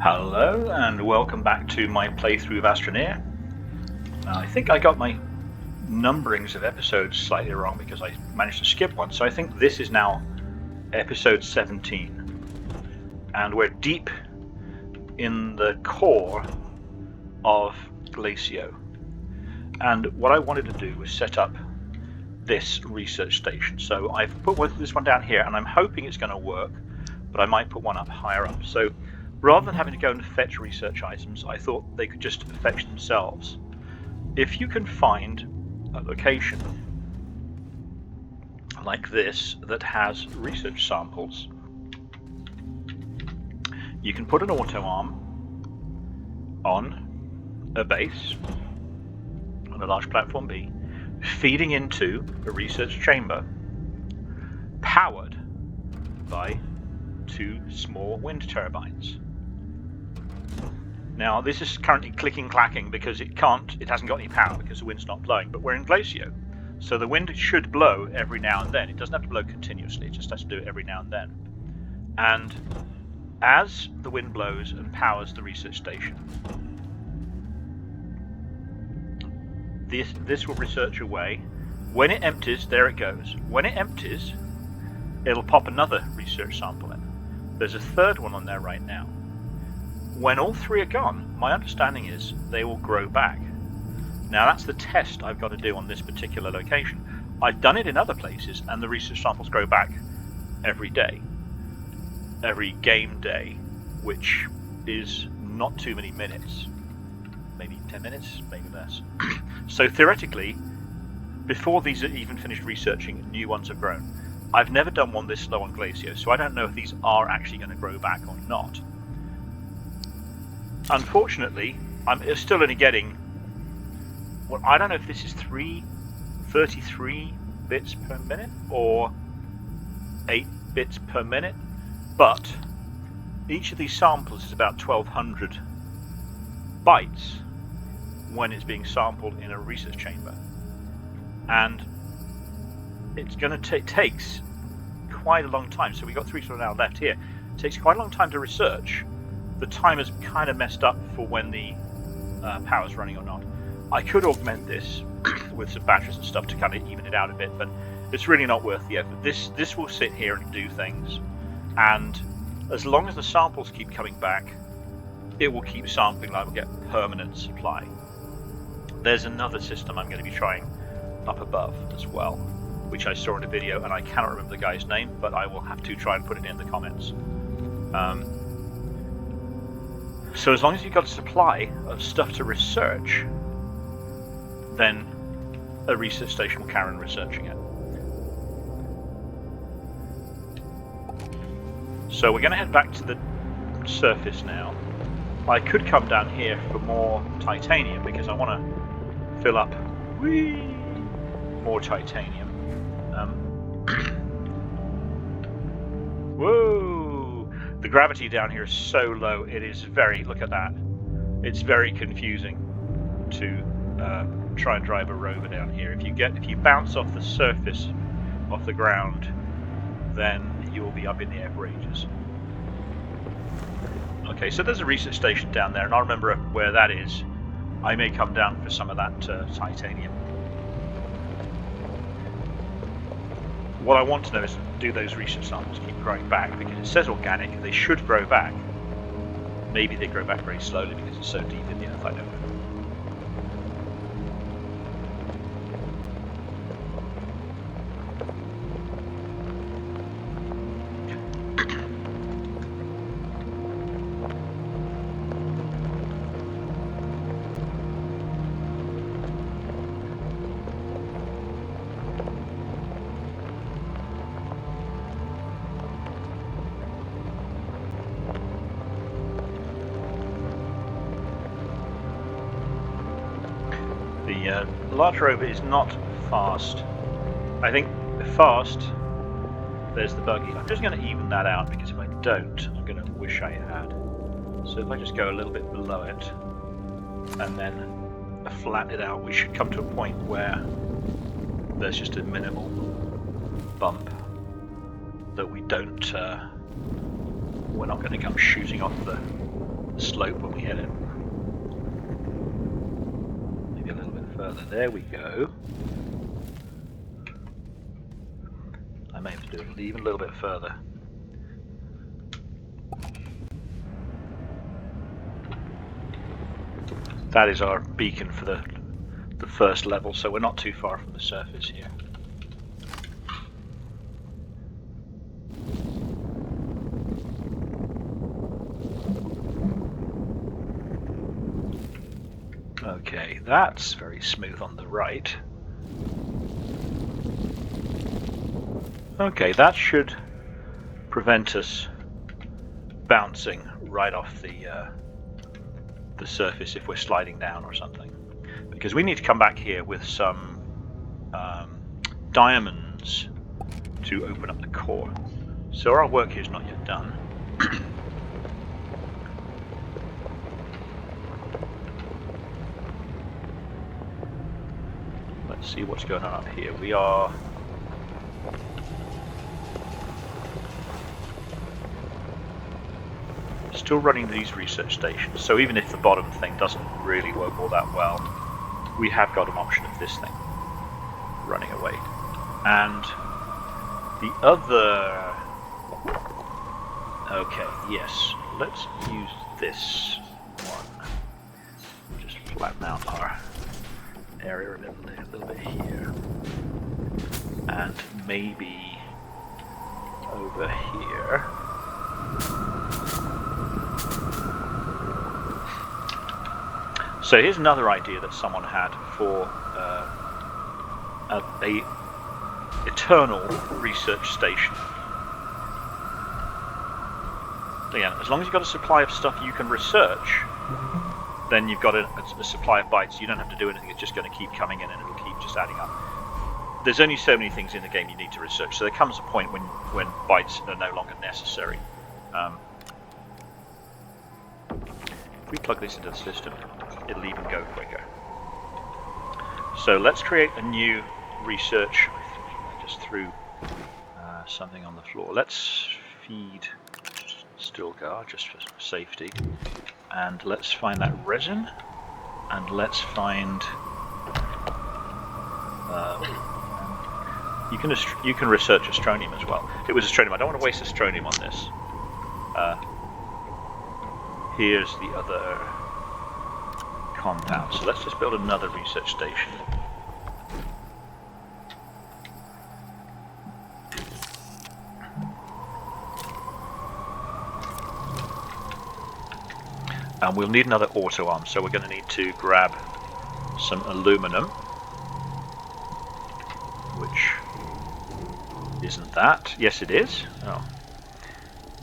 Hello and welcome back to my playthrough of Astroneer. Now, I think I got my numberings of episodes slightly wrong because I managed to skip one, so I think this is now episode 17. And we're deep in the core of Glacio. And what I wanted to do was set up this research station. So I've put this one down here and I'm hoping it's going to work, but I might put one up higher up. So rather than having to go and fetch research items, I thought they could just fetch themselves. If you can find a location like this that has research samples, you can put an auto arm on a base, on a large platform B, feeding into a research chamber powered by 2 small wind turbines. Now this is currently clicking clacking because it hasn't got any power because the wind's not blowing, but we're in Glacio, so the wind should blow every now and then. It doesn't have to blow continuously, it just has to do it every now and then. And as the wind blows and powers the research station, this will research away. When it empties, there it goes. When it empties, it'll pop another research sample in. There's a third one on there right now. When all 3 are gone, my understanding is they will grow back. Now that's the test I've got to do on this particular location. I've done it in other places and the research samples grow back every day. Every game day, which is not too many minutes. Maybe 10 minutes, maybe less. So theoretically, before these are even finished researching, new ones have grown. I've never done one this slow on Glacio, so I don't know if these are actually going to grow back or not. Unfortunately, I'm still only getting, well, I don't know if this is 33 bits per minute or 8 bits per minute, but each of these samples is about 1200 bytes when it's being sampled in a research chamber. And it's going to takes quite a long time. So we've got 3 sort of now left here. It takes quite a long time to research. The timer's kind of messed up for when the power's running or not. I could augment this with some batteries and stuff to kind of even it out a bit, but it's really not worth the effort. This will sit here and do things, and as long as the samples keep coming back, it will keep sampling. Like we'll get permanent supply. There's another system I'm going to be trying up above as well, which I saw in a video, and I cannot remember the guy's name, but I will have to try and put it in the comments. So as long as you've got a supply of stuff to research, then a research station will carry on researching it. So we're going to head back to the surface now. I could come down here for more titanium because I want to fill up more titanium. Whoa! The gravity down here is so low, it is very, look at that. It's very confusing to try and drive a rover down here. If you bounce off the surface of the ground, then you will be up in the air for ages. Okay, so there's a research station down there, and I'll remember where that is. I may come down for some of that titanium. What I want to know is, do those research samples keep growing back? Because it says organic, they should grow back. Maybe they grow back very slowly because it's so deep in the earth, I don't know. The large rover is not fast. I think fast, there's the buggy. I'm just going to even that out because if I don't, I'm going to wish I had. So if I just go a little bit below it and then flatten it out, we should come to a point where there's just a minimal bump that we don't, we're not going to come shooting off the slope when we hit it. Maybe a little bit further. There we go. I may have to do it even a little bit further. That is our beacon for the first level, so we're not too far from the surface here. Okay, that's very smooth on the right. Okay, that should prevent us bouncing right off the surface if we're sliding down or something. Because we need to come back here with some diamonds to open up the core. So our work here is not yet done. Let's see what's going on up here. We are... still running these research stations, so even if the bottom thing doesn't really work all that well, we have got an option of this thing running away. And the other... okay, yes, let's use this one. Just flatten out our area a little bit here. And maybe over here. So here's another idea that someone had for a eternal research station. Again, as long as you've got a supply of stuff you can research, then you've got a supply of bytes. You don't have to do anything. It's just going to keep coming in, and it'll keep just adding up. There's only so many things in the game you need to research, so there comes a point when bytes are no longer necessary. If we plug this into the system, it'll even go quicker. So let's create a new research. I just threw something on the floor. Let's feed Stilgar just for safety, and let's find that resin, and let's find. You can research astronium as well. It was astronium. I don't want to waste astronium on this. Here's the other compound. So let's just build another research station. And we'll need another auto arm, so we're going to need to grab some aluminum, which isn't that. Yes, it is. Oh,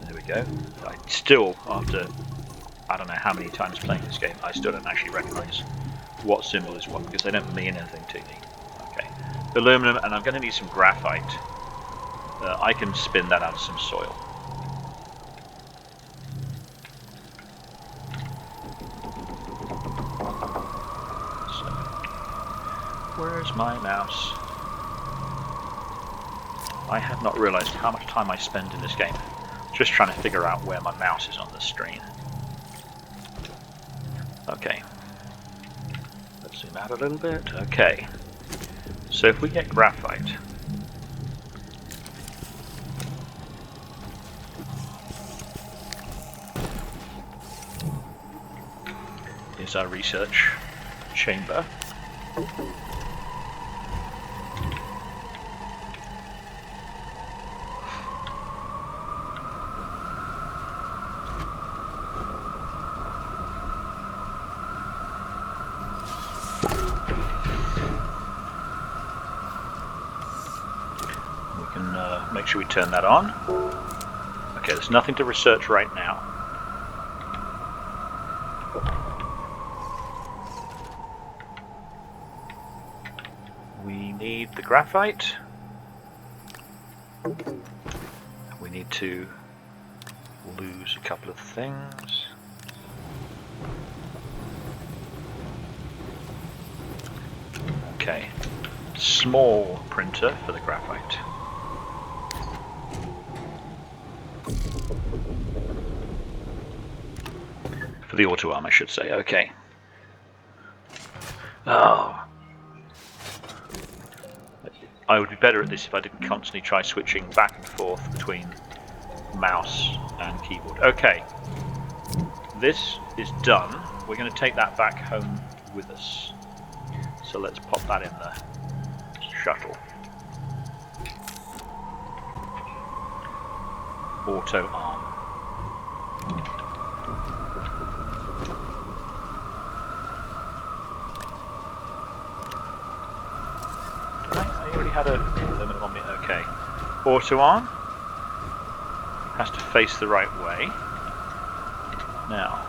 there we go. I still, after I don't know how many times playing this game, I still don't actually recognize what symbol is what, because they don't mean anything to me. Okay, aluminum, and I'm going to need some graphite. I can spin that out of some soil. So, where's my mouse? I have not realized how much time I spend in this game just trying to figure out where my mouse is on the screen. Okay, let's zoom out a little bit. Okay, so if we get graphite, here's our research chamber. Make sure we turn that on. Okay, there's nothing to research right now. We need the graphite. We need to lose a couple of things. Okay, small printer for the graphite. For the auto arm, I should say. Okay. Oh. I would be better at this if I didn't constantly try switching back and forth between mouse and keyboard. Okay. This is done. We're going to take that back home with us. So let's pop that in the shuttle. Auto arm. I already had a limit on me. Okay. Auto arm has to face the right way. Now,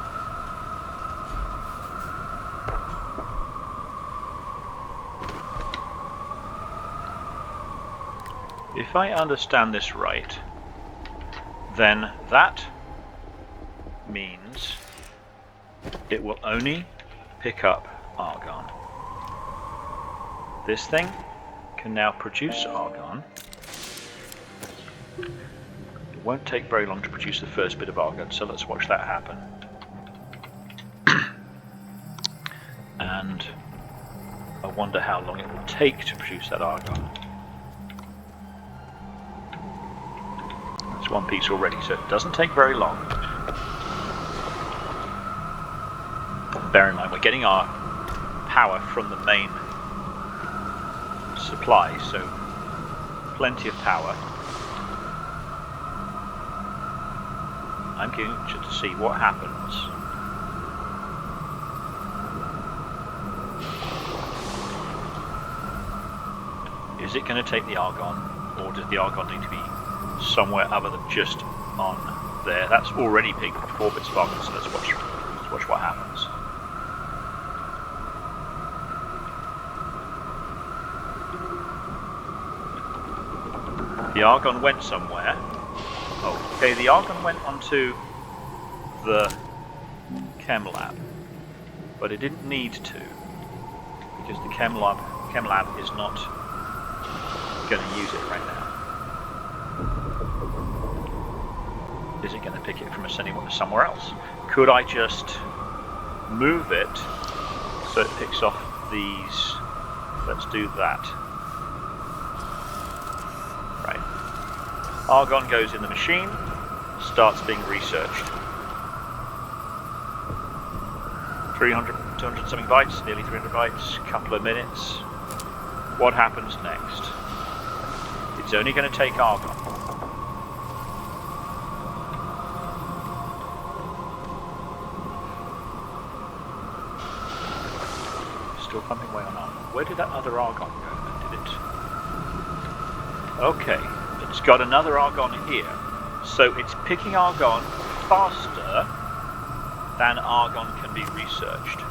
if I understand this right, then that means it will only pick up argon. This thing can now produce argon. It won't take very long to produce the first bit of argon, so let's watch that happen. And I wonder how long it will take to produce that argon. That's one piece already, so it doesn't take very long. Bear in mind, we're getting our power from the main supply, so plenty of power. I'm going to see what happens is it going to take the argon, or does the argon need to be somewhere other than just on there? That's already picked 4 bits of argon, so let's watch what happens. The argon went somewhere. Oh, okay, the argon went onto the chem lab, but it didn't need to, because the chem lab is not going to use it right now. Is it going to pick it from somewhere else? Could I just move it so it picks off these? Let's do that. Argon goes in the machine, starts being researched. 200 something bytes, nearly 300 bytes, couple of minutes. What happens next? It's only going to take argon. Still pumping away on argon. Where did that other argon go? Did it? Okay. It's got another argon here, so it's picking argon faster than argon can be researched.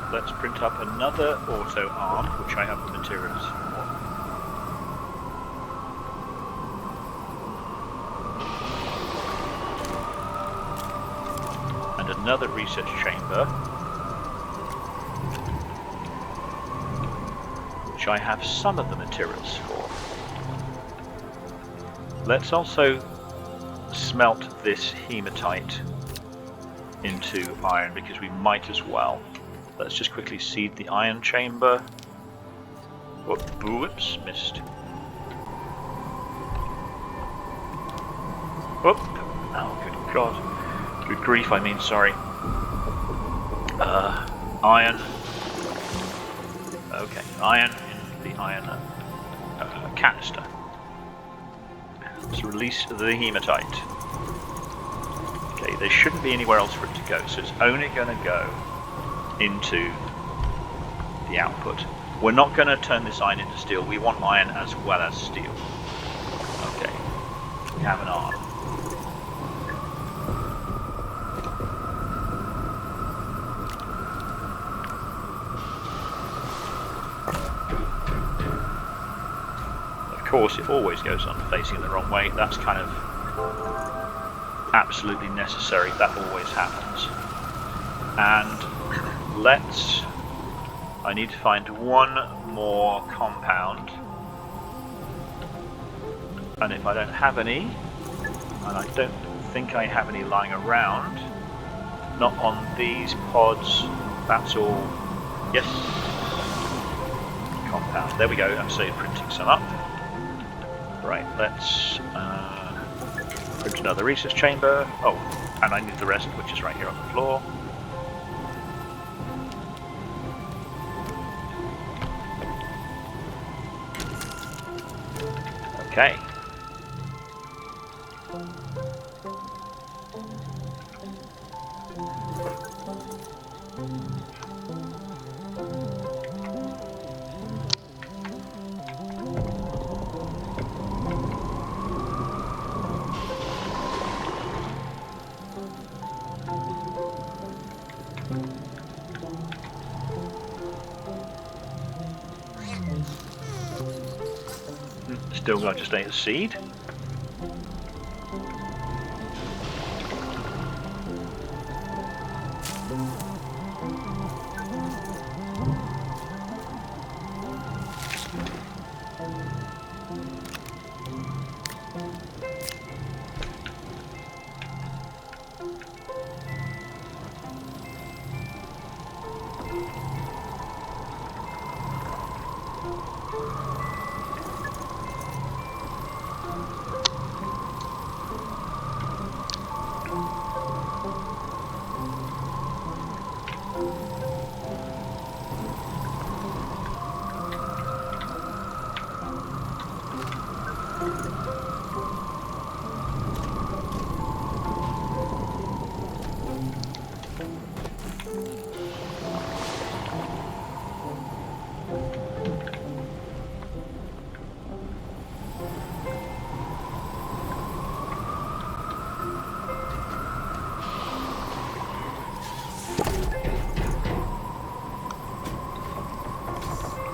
Let's print up another auto arm, which I have the materials for. And another research chamber, which I have some of the materials for. Let's also smelt this hematite into iron, because we might as well. Let's just quickly seed the iron chamber. Whoops, missed. Whoop. Oh, good God. Good grief, I mean, sorry. Iron. Okay, iron in the iron canister. Let's release the hematite. Okay, there shouldn't be anywhere else for it to go, so it's only going to go into the output. We're not going to turn this iron into steel. We want iron as well as steel. have an arm. Of course, it always goes on facing the wrong way. That's kind of absolutely necessary. That always happens. And I need to find one more compound. And if I don't have any, and I don't think I have any lying around, not on these pods, that's all. Yes. Compound. There we go. I'm saying printing some up. Right, let's print another research chamber. Oh, and I need the rest, which is right here on the floor. Okay. Still got just ate a seed.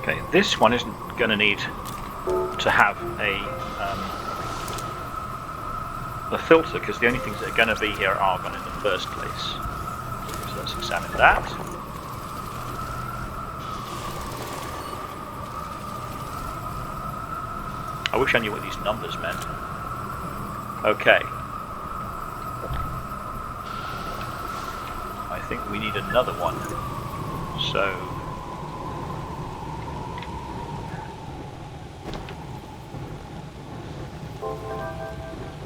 Okay, this one isn't going to need to have a filter, because the only things that are going to be here are argon in the first place. So let's examine that. I wish I knew what these numbers meant. Okay. I think we need another one. So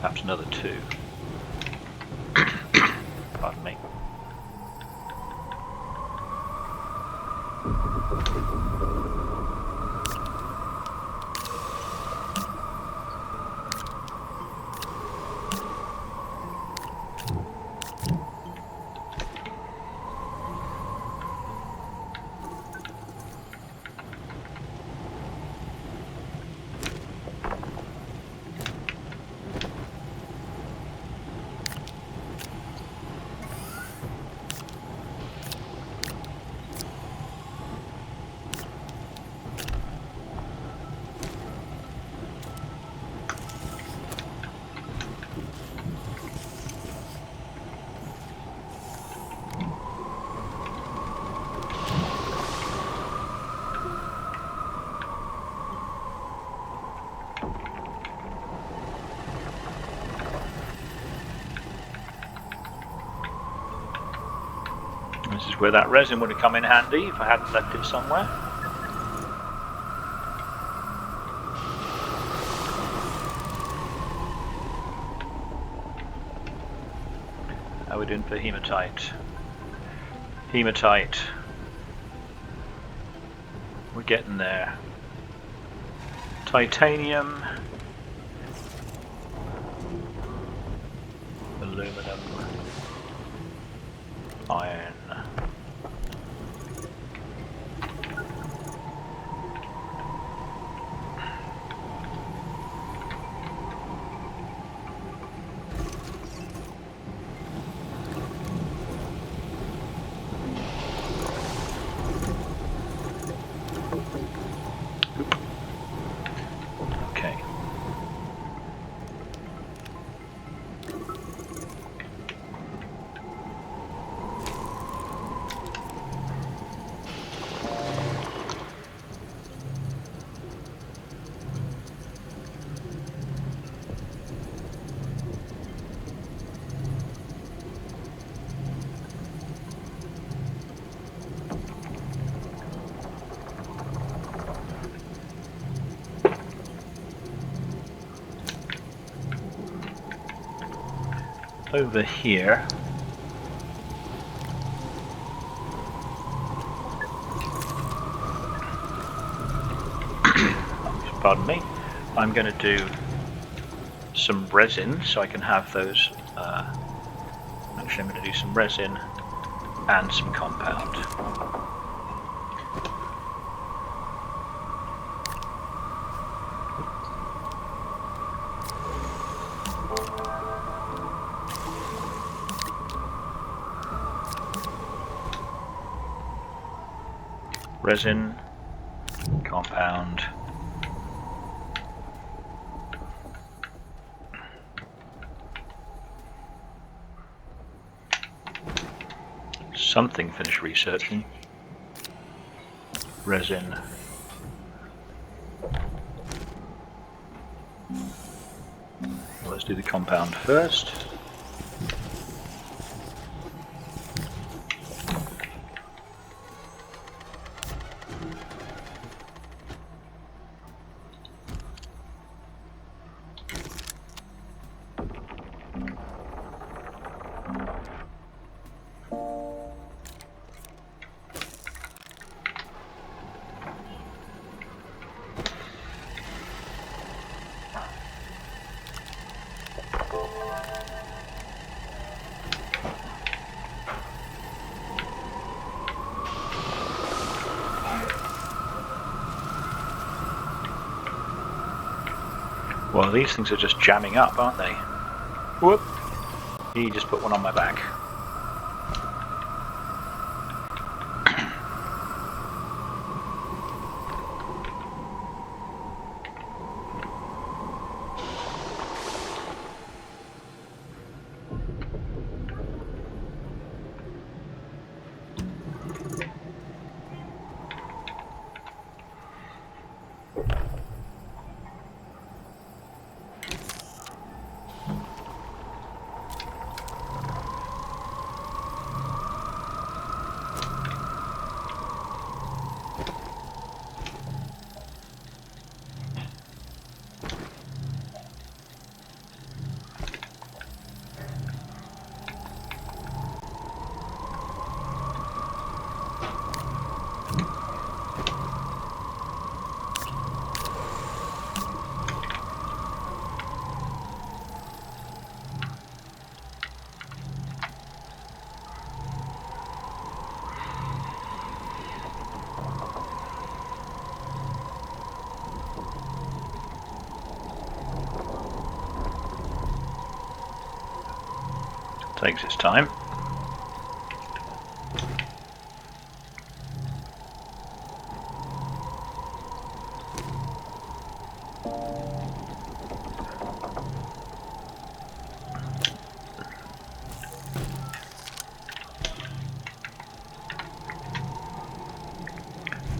perhaps another 2. Pardon me. This is where that resin would have come in handy if I hadn't left it somewhere. How are we doing for hematite? Hematite. We're getting there. Titanium. Aluminum. Iron. over here. Pardon me. I'm going to do some resin so I can have those. Actually, I'm going to do some resin and some compound. Resin, compound. Something finished researching. Resin. Let's do the compound first. Well, these things are just jamming up, aren't they? Whoop! He just put one on my back. Takes its time.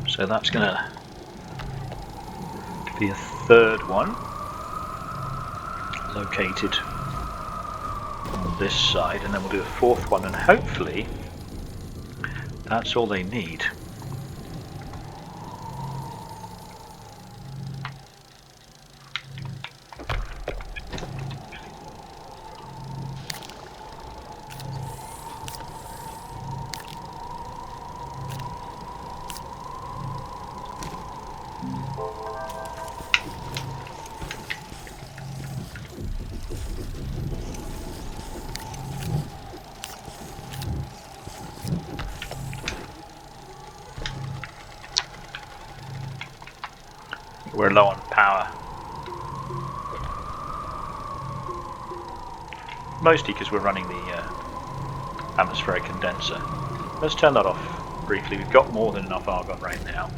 So that's going to be a third one located on this side, and then we'll do a fourth one, and hopefully that's all they need. We're low on power. Mostly because we're running the atmospheric condenser. Let's turn that off briefly. We've got more than enough argon right now.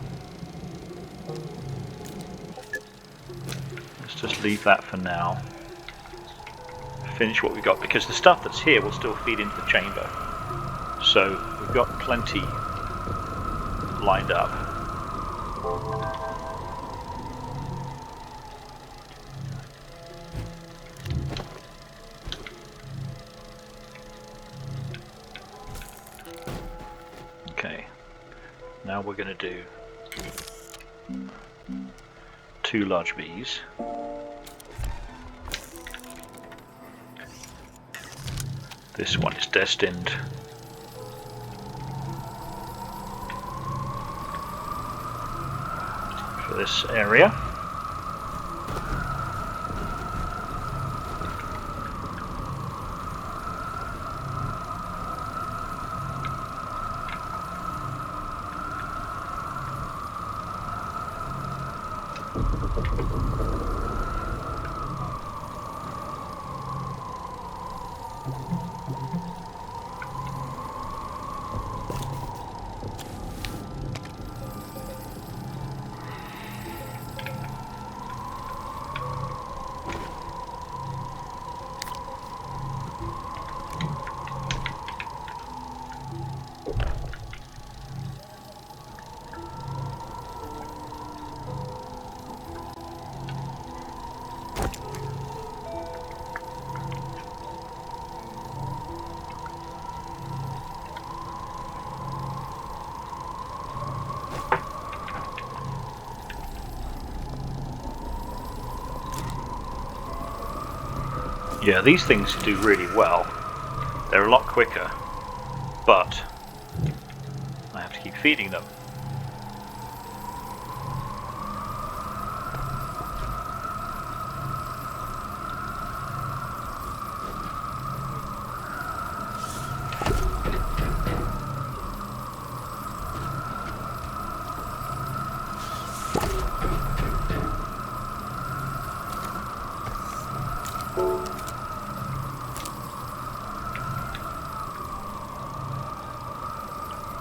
Let's just leave that for now. Finish what we've got, because the stuff that's here will still feed into the chamber. So we've got plenty lined up. Okay, now we're going to do 2 large bees. This one is destined for this area. Yeah, these things do really well. They're a lot quicker, but I have to keep feeding them.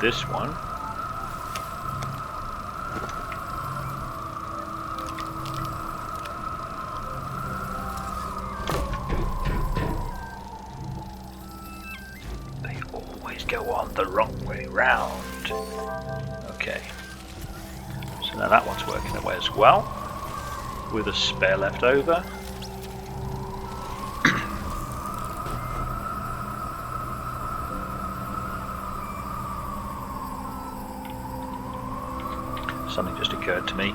This one. They always go on the wrong way round. Okay. So now that one's working away as well, with a spare left over. Something just occurred to me.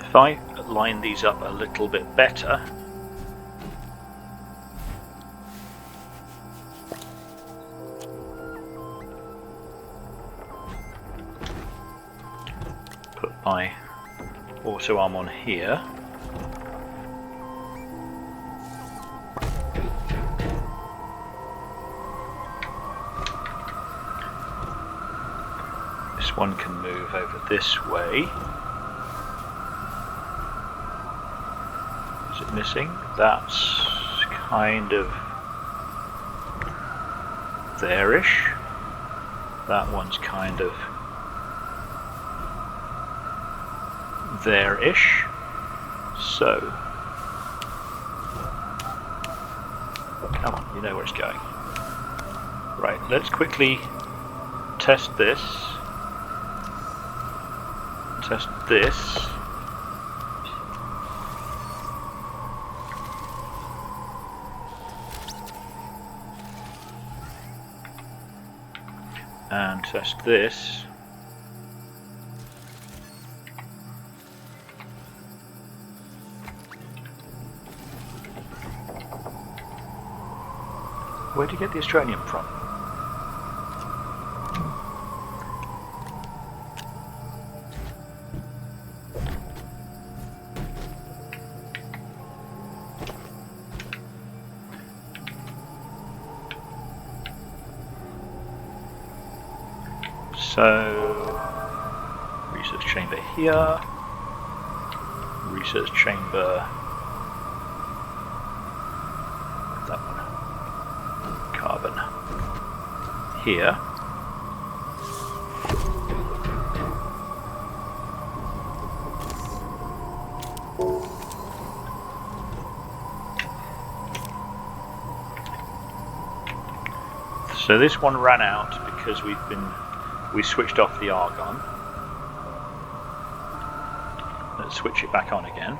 If I line these up a little bit better, put my auto arm on here, this one can move over this way. Missing. That's kind of there-ish. That one's kind of there-ish. So, come on, you know where it's going. Right, let's quickly test this. Test this. And test this. Where did you get the Astroneer from? So, research chamber here, research chamber, that one, carbon here. So this one ran out because we switched off the argon. Let's switch it back on again.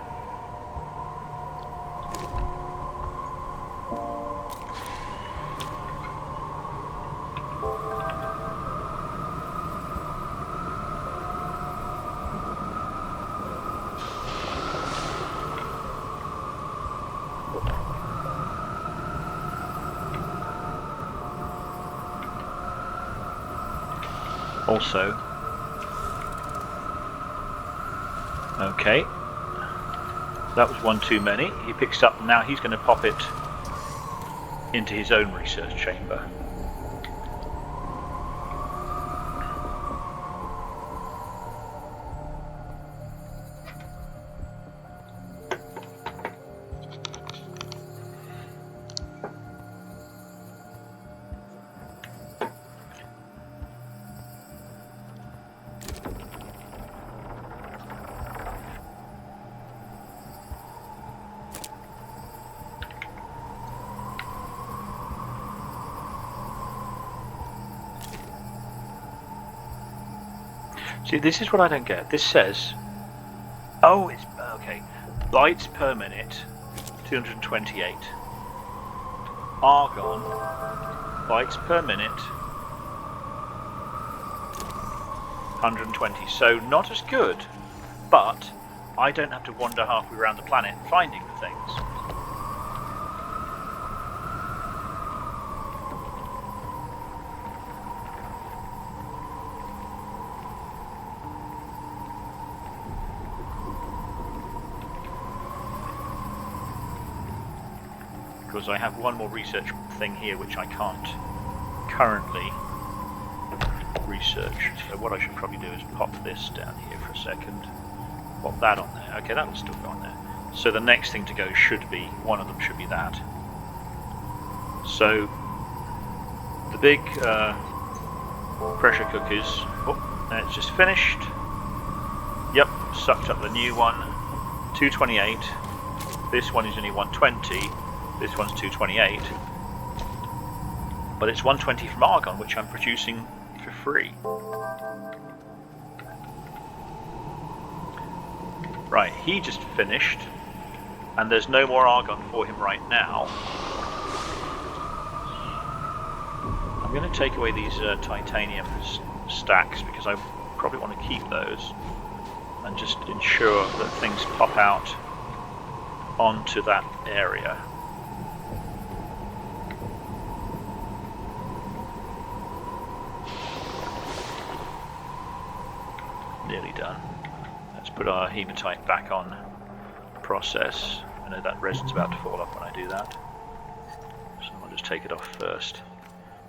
Also, okay, that was one too many. He picks up, now he's going to pop it into his own research chamber. See, this is what I don't get. This says, oh, it's okay. Bytes per minute, 228. Argon, bytes per minute, 120. So not as good, but I don't have to wander halfway around the planet finding the things. Because I have one more research thing here which I can't currently research. So what I should probably do is pop this down here for a second. Pop that on there. Okay, that'll still go on there. So the next thing to go should be, one of them should be that. So the big pressure cookers, oh, it's just finished. Yep, sucked up the new one. 228. This one is only 120. This one's 228, but it's 120 from argon, which I'm producing for free. Right, he just finished, and there's no more argon for him right now. I'm going to take away these titanium stacks because I probably want to keep those and just ensure that things pop out onto that area. Nearly done. Let's put our hematite back on process. I know that resin's about to fall off when I do that, so I'll just take it off first.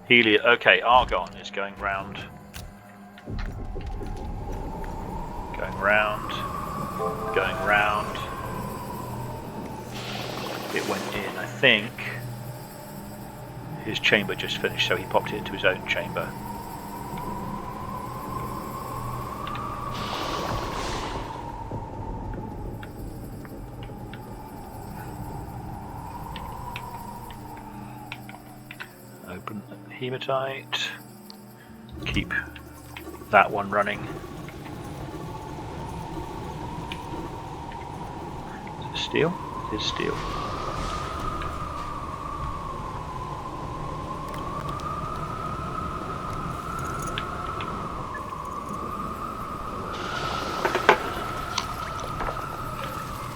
Helium. Okay, argon is going round. Going round. Going round. It went in, I think. His chamber just finished, so he popped it into his own chamber. Open hematite, keep that one running. Is it steel? It is steel.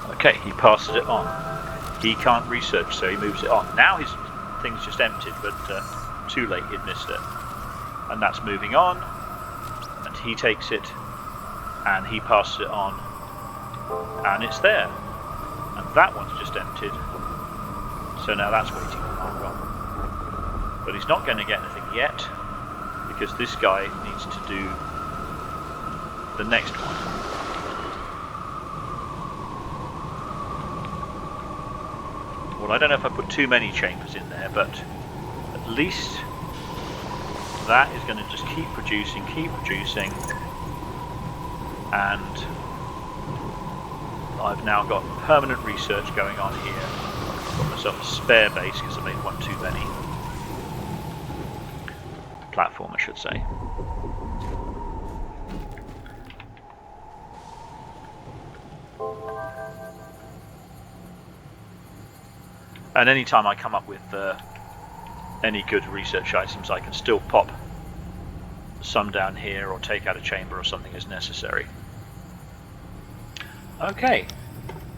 Okay, he passes it on. He can't research, so he moves it on. Now his thing's just emptied, but too late, he'd missed it. And that's moving on, and he takes it, and he passes it on, and it's there. And that one's just emptied, so now that's waiting for argon. But he's not going to get anything yet, because this guy needs to do the next one. Well, I don't know if I put too many chambers in there, but at least that is going to just keep producing, and I've now got permanent research going on here. Got myself a spare base because I made one too many. platform, I should say. And anytime I come up with any good research items, I can still pop some down here or take out a chamber or something as necessary. Okay,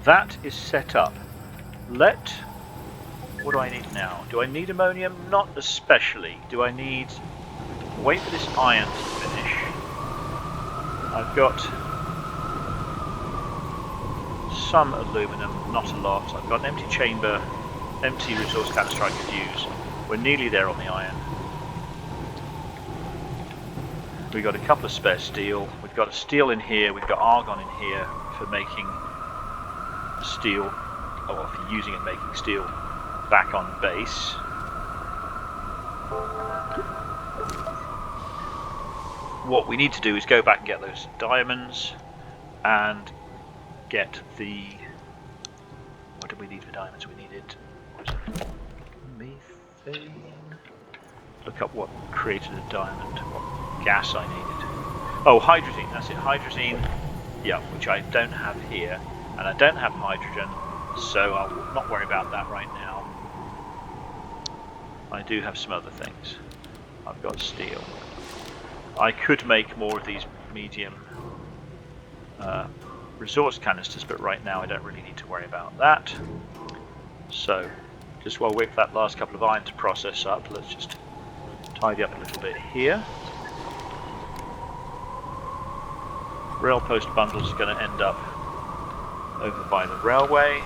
that is set up. What do I need now? Do I need ammonium? Not especially. Do I need... Wait for this iron to finish. I've got some aluminum, not a lot. I've got an empty chamber, empty resource canister I could use. We're nearly there on the iron. We've got a couple of spare steel. We've got a steel in here. We've got argon in here for making steel, or for using and making steel back on base. What we need to do is go back and get those diamonds and get the... What did we need for diamonds? We needed... What was it? Methane? Look up what created a diamond. What gas I needed. Oh, hydrazine. That's it. Hydrazine. Yeah, which I don't have here. And I don't have hydrogen, so I'll not worry about that right now. I do have some other things. I've got steel. I could make more of these medium resource canisters, but right now I don't really need to worry about that. So, just while we wait for that last couple of iron to process up, let's just tidy up a little bit here. Rail post bundles are going to end up over by the railway.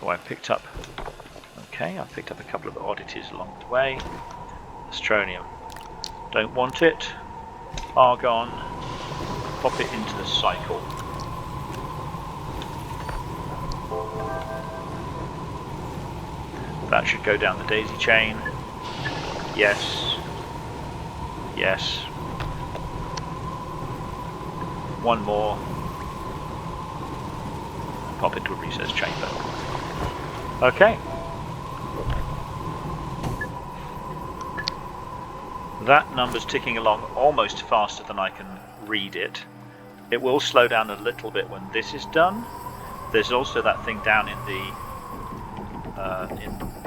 Oh, I picked up... Okay, I picked up a couple of oddities along the way. Astroneer. Don't want it. Argon. Pop it into the cycle. That should go down the daisy chain. Yes. Yes. One more. Pop into a research chamber. Okay. That number's ticking along almost faster than I can read it. It will slow down a little bit when this is done. There's also that thing down in the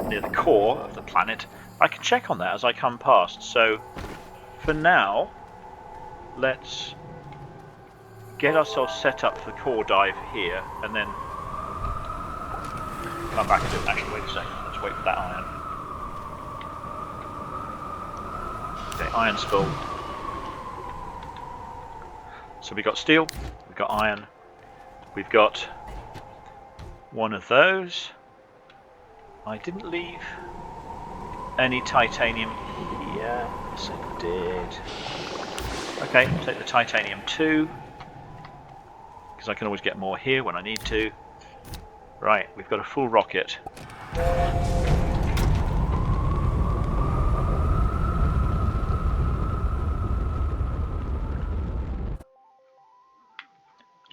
near the core of the planet. I can check on that as I come past. So for now, let's get ourselves set up for the core dive here, and then come back and do it. Actually, wait a second. Let's wait for that iron. Okay, iron's full. So we've got steel, we've got iron, we've got one of those. I didn't leave any titanium here. Yes, I did. Okay, take the titanium 2, because I can always get more here when I need to. Right, we've got a full rocket.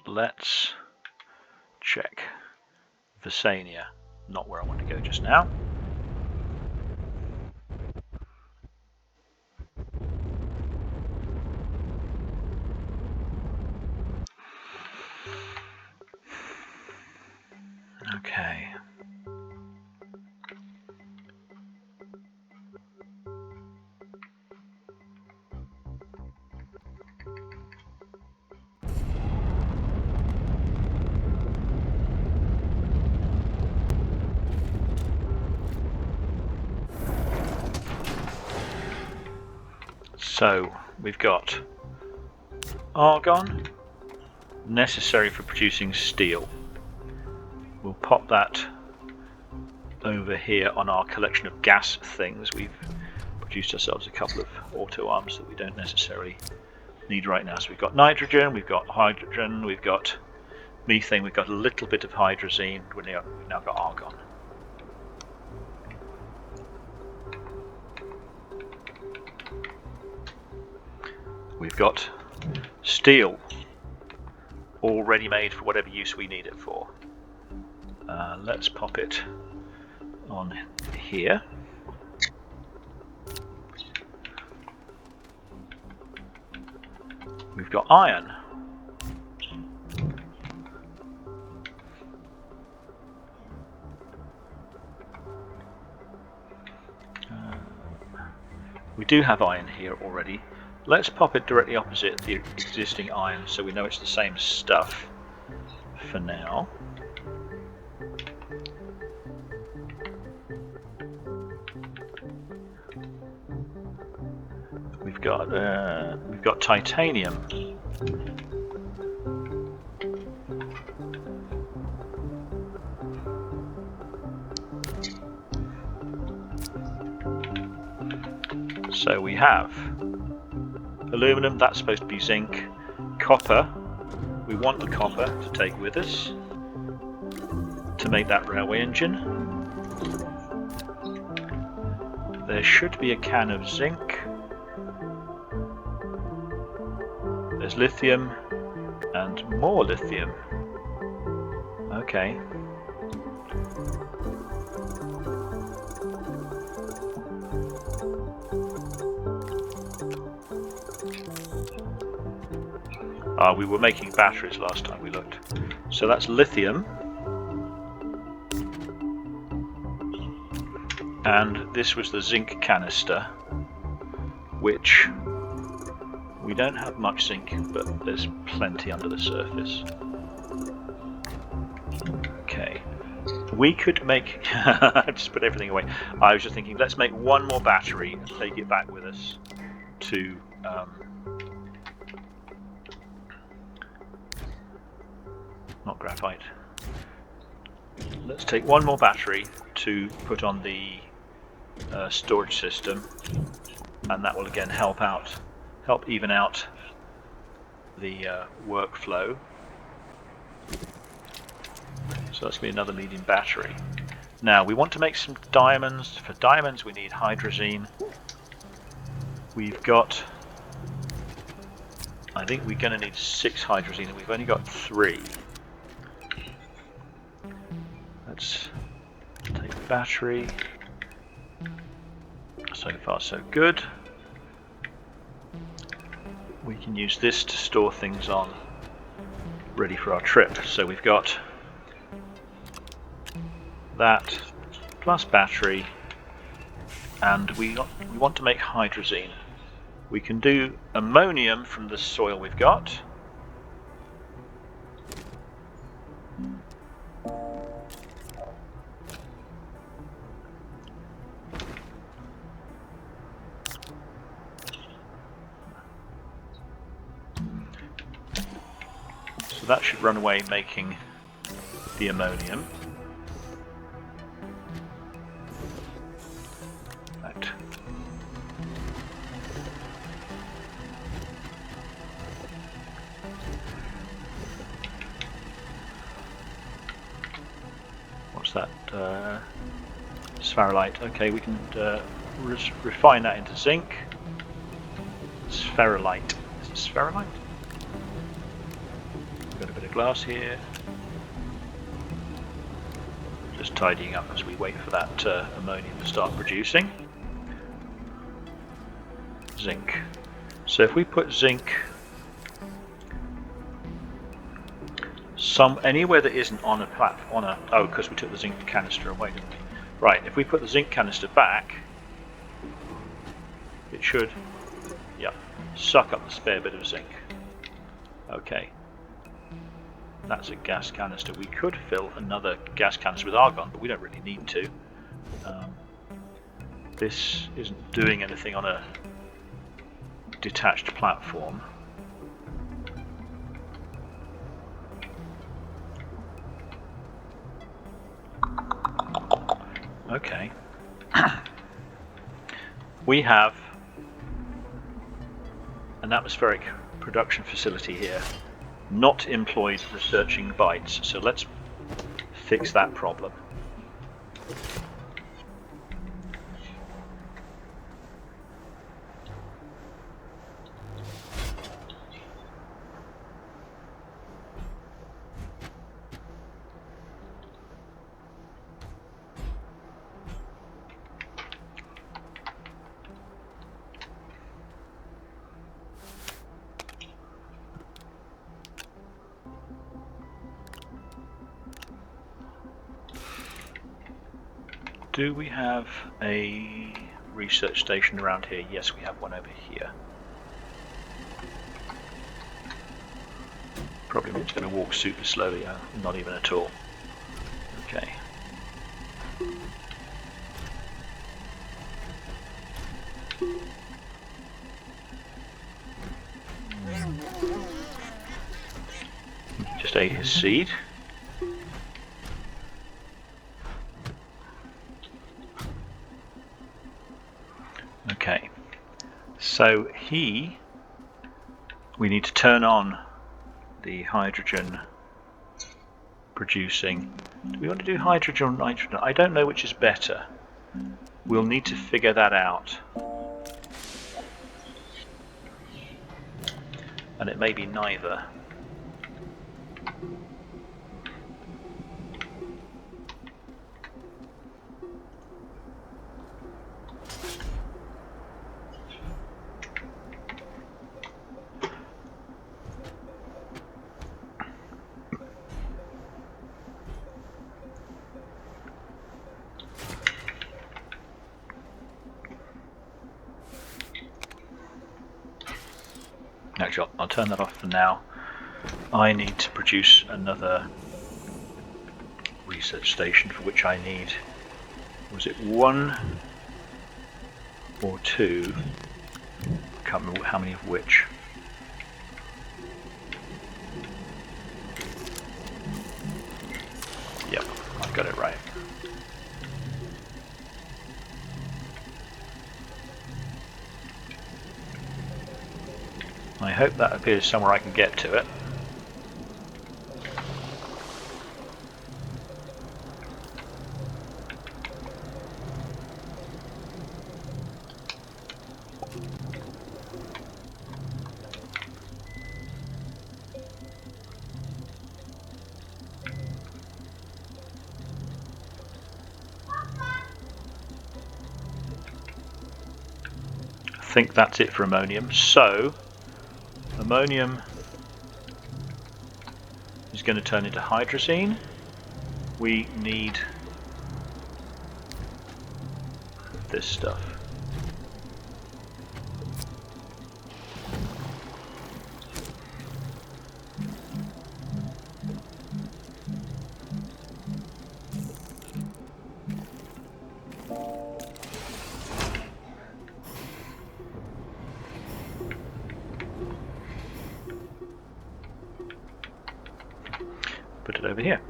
Let's check Visania, not where I want to go just now. Okay. So we've got argon, necessary for producing steel. We'll pop that over here on our collection of gas things. We've produced ourselves a couple of auto arms that we don't necessarily need right now. So we've got nitrogen, we've got hydrogen, we've got methane, we've got a little bit of hydrazine, we've now got argon. We've got steel, all ready made for whatever use we need it for. Let's pop it on here. We've got iron. We do have iron here already. Let's pop it directly opposite the existing iron so we know it's the same stuff for now. We've got titanium. So we have aluminum, that's supposed to be zinc. Copper, we want the copper to take with us to make that railway engine. There should be a can of zinc. There's lithium and more lithium. Okay. We were making batteries last time we looked. So that's lithium. And this was the zinc canister, which we don't have much zinc, but there's plenty under the surface. Okay. We could make... just put everything away. I was just thinking, let's make one more battery and take it back with us to... not graphite. Let's take one more battery to put on the storage system, and that will again help even out the workflow. So that's going to be another medium battery. Now we want to make some diamonds. For diamonds we need hydrazine. We've got, I think we're going to need 6 hydrazine and we've only got 3. Let's take the battery. So far so good. We can use this to store things on, ready for our trip. So we've got that plus battery, and we want to make hydrazine. We can do ammonium from the soil we've got. So that should run away making the ammonium. Right. What's that? Spherolite. Okay, we can refine that into zinc. Spherolite. Is it spherolite? Got a bit of glass here. Just tidying up as we wait for that ammonium to start producing. Zinc. So if we put zinc anywhere that isn't on a platform, oh, because we took the zinc canister away, didn't we? Right. If we put the zinc canister back, it should, yeah, suck up the spare bit of zinc. Okay. That's a gas canister. We could fill another gas canister with argon, but we don't really need to. This isn't doing anything on a detached platform. Okay. We have an atmospheric production facility here, not employed researching bytes, so let's fix that problem. Do we have a research station around here? Yes, we have one over here. Probably means going to walk super slowly, not even at all. Okay. Just ate his seed. Okay. So we need to turn on the hydrogen producing. Do we want to do hydrogen or nitrogen? I don't know which is better. We'll need to figure that out. And it may be neither. Actually, I'll turn that off for now. I need to produce another research station, for which I need, was it 1 or 2? I can't remember how many of which. Yep, I've got it right. I hope that appears somewhere I can get to it. I think that's it for ammonium. So ammonium is going to turn into hydrazine. We need this stuff. Put it over here.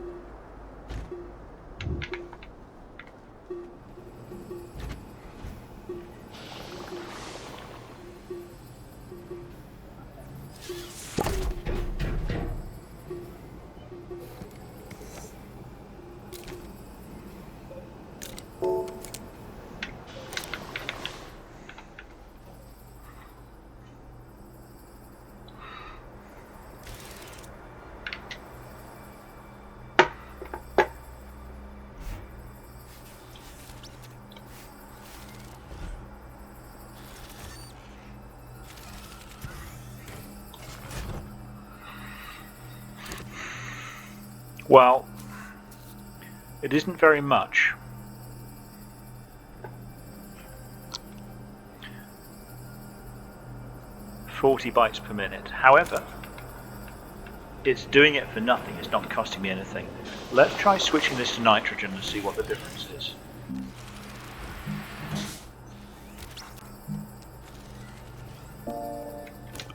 Well, it isn't very much. $40 bytes per minute. However, it's doing it for nothing. It's not costing me anything. Let's try switching this to nitrogen and see what the difference is.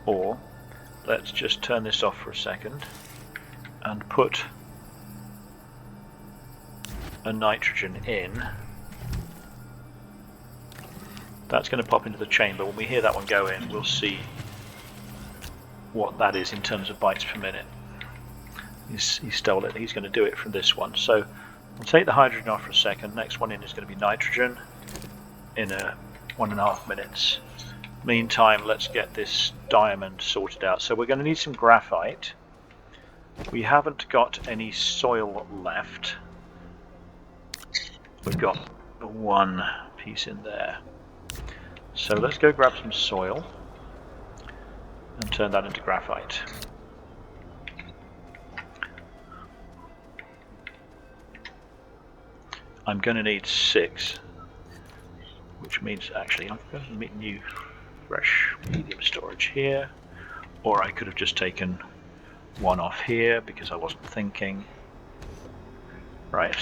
Or let's just turn this off for a second and put a nitrogen in. That's going to pop into the chamber. When we hear that one go in, we'll see what that is in terms of bytes per minute. He stole it. He's going to do it from this one. So we'll take the hydrogen off for a second. Next one in is going to be nitrogen in 1.5 minutes. Meantime, let's get this diamond sorted out. So we're going to need some graphite. We haven't got any soil left. We've got one piece in there. So let's go grab some soil and turn that into graphite. I'm going to need 6, which means actually I'm going to need new fresh medium storage here, or I could have just taken 1 off here because I wasn't thinking. Right.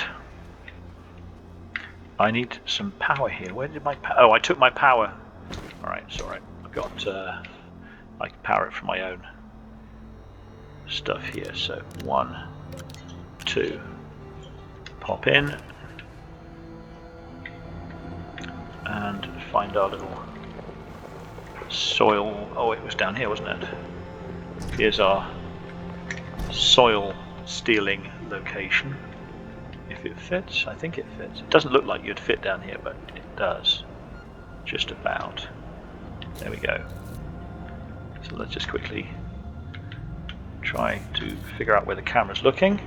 I need some power here. Where did my oh, I took my power. Alright, it's alright. I've got I can power it from my own stuff here. So 1, 2, pop in and find our little soil. Oh, it was down here, wasn't it? Here's our soil stealing location. If it fits, I think it fits. It doesn't look like you'd fit down here, but it does. Just about. There we go. So let's just quickly try to figure out where the camera's looking.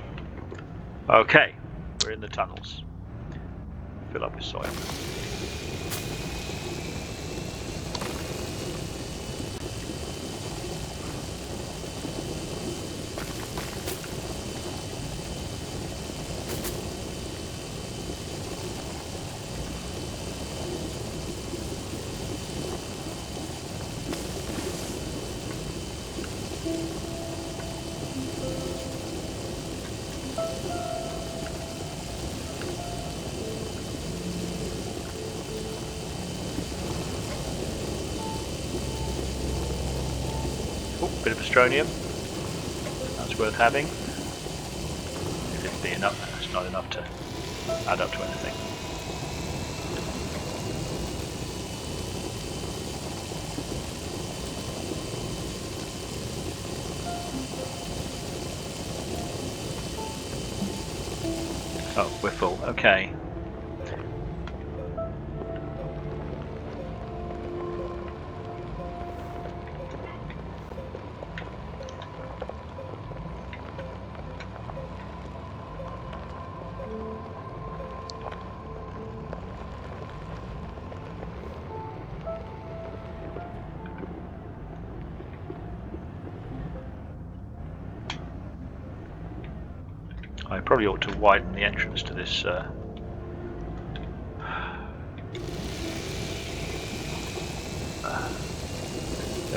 Okay, we're in the tunnels. Fill up with soil. Bit of Astroneer. That's worth having. It'd be enough. It's not enough to add up to anything. Oh, we're full. Okay. I probably ought to widen the entrance to this. There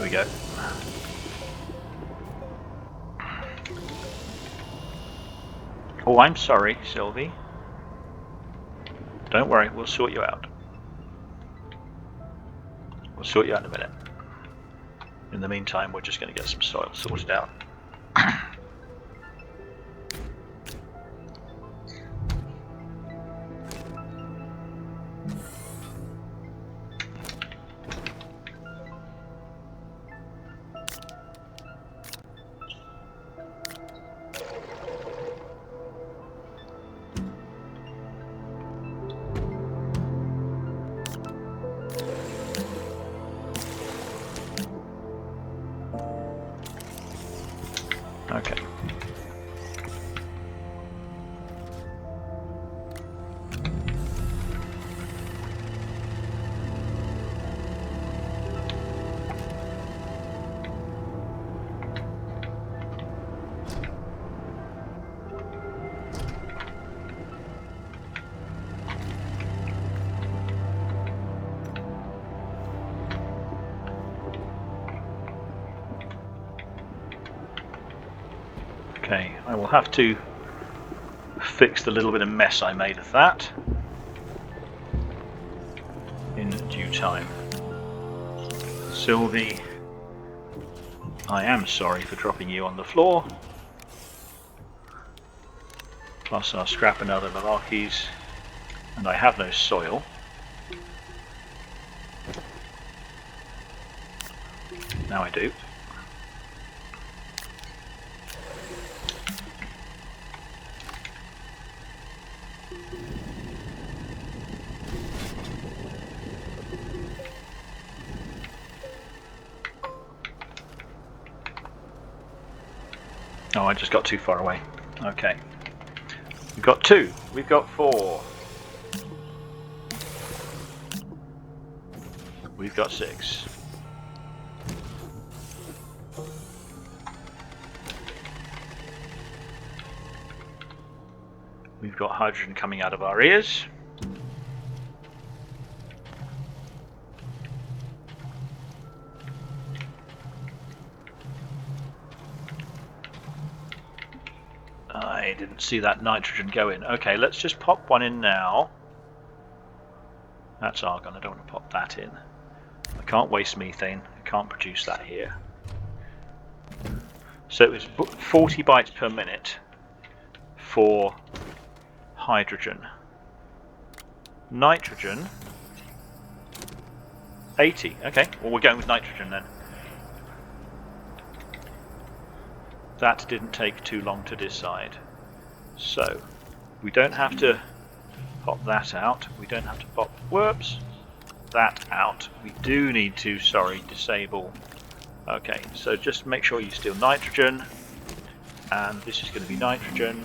we go. Oh, I'm sorry, Sylvie. Don't worry, we'll sort you out. We'll sort you out in a minute. In the meantime, we're just going to get some soil sorted out. Okay. Okay, I will have to fix the little bit of mess I made of that in due time. Sylvie, I am sorry for dropping you on the floor. Plus our scrap and other malarkeys, and I have no soil. Now I do. Oh, I just got too far away. Okay. We've got 2. We've got 4. We've got 6. We've got hydrogen coming out of our ears. I didn't see that nitrogen go in. Okay, let's just pop one in now. That's argon, I don't want to pop that in. I can't waste methane, I can't produce that here. So it was 40 bytes per minute for hydrogen. Nitrogen, 80. Okay, well we're going with nitrogen then. That didn't take too long to decide. So we don't have to pop that out. We don't have to pop, whoops, that out. We do need to, sorry, disable. Okay, so just make sure you steal nitrogen, and this is going to be nitrogen,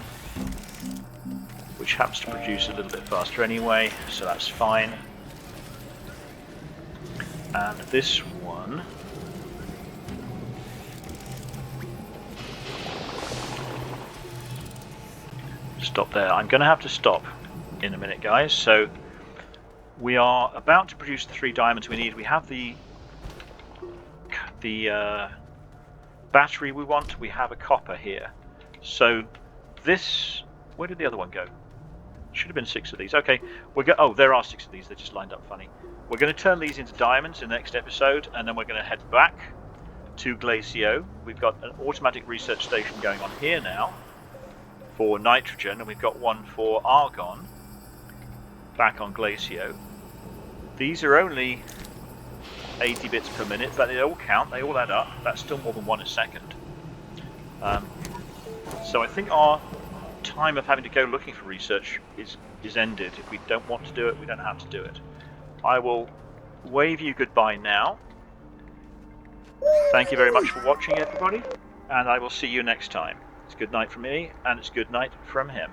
which happens to produce a little bit faster anyway, so that's fine. And this one, stop there. I'm going to have to stop in a minute, guys. So we are about to produce the 3 diamonds we need. We have the battery we want. We have a copper here. So this, where did the other one go? Should have been 6 of these. Okay, oh, there are 6 of these. They're just lined up funny. We're going to turn these into diamonds in the next episode, and then we're going to head back to Glacio. We've got an automatic research station going on here now for nitrogen, and we've got one for argon back on Glacio. These are only 80 bits per minute, but they all count, they all add up. That's still more than 1 a second. So I think our time of having to go looking for research is ended. If we don't want to do it, we don't have to do it. I will wave you goodbye now. Thank you very much for watching, everybody, and I will see you next time. It's good night from me, and it's good night from him.